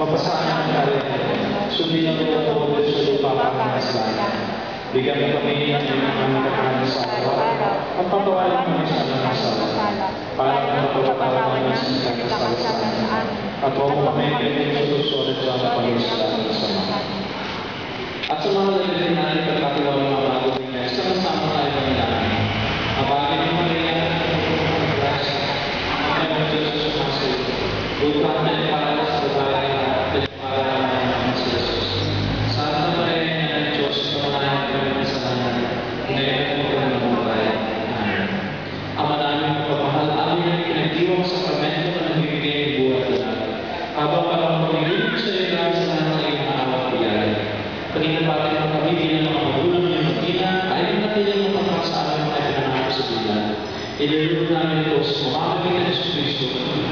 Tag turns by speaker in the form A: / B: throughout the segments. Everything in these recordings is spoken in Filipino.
A: Mapasahan ka rin. Sundin ang loob mo sa lupa para sa lahat. Bigyan mo kami ng mga nakakain sa araw. At patawarin kami sa mga kasala. Para mapapatawa ng sa kasala sa amin. At huwag mo kami ng susunod sa pag-isalan sa mga. At sa mga lalagyan natin pagkatiwala ng mga bago niya, sama-sama tayo ng namin. Abagin mo Maria, ang grasya, ang mga Diyos sa sumasil. Lupa na para sa babae at pinagpapalaman ng Jesus. Sana pa rin ang Diyos na mga kami sa lahat. Ngayon mo ka ng buhay. Amen. Ama namin magpapahal, amin ang pinagdiwang sakramento na nagbibigay ng buhay na natin. Habang parang pag-ibig sa iyo lang sa lahat ng iyong aawat biyaya. Pagkinabatin ng kami bilang mga magulang ng Magina, ay natilang mga sa amin mga pinanako sa bilang. Ilulunod namin ito sa mamagitan ng Yesus Cristo,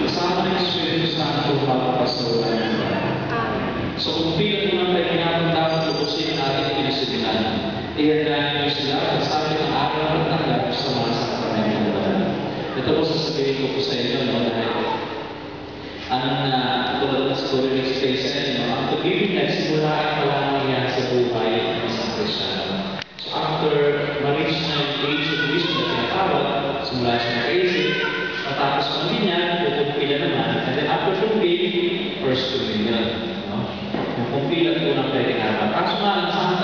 A: kasama ng Espiritu Santo pagpapas sa wala ng Diyos. Sa kumpilan mo ng kailangan dapat lubusin ang ating pinasibilan, iyandahan niyo sila kasama ng araw at tanggap sa mga sakramento ng banal. Ito po sasabihin ko po sa inyo, no, dahil ang tulad na siguro ng space sa inyo, ang pag-ibig ay simula ay palang yan sa buhay ng isang Kristyano. So after ma-reach na yung age of wisdom na tinatawag, simula siya ng isip, matapos kami niya, pupila naman, and then after pupil, first communion. No? Yung pupil at unang pwede naman. Kaso nga, sa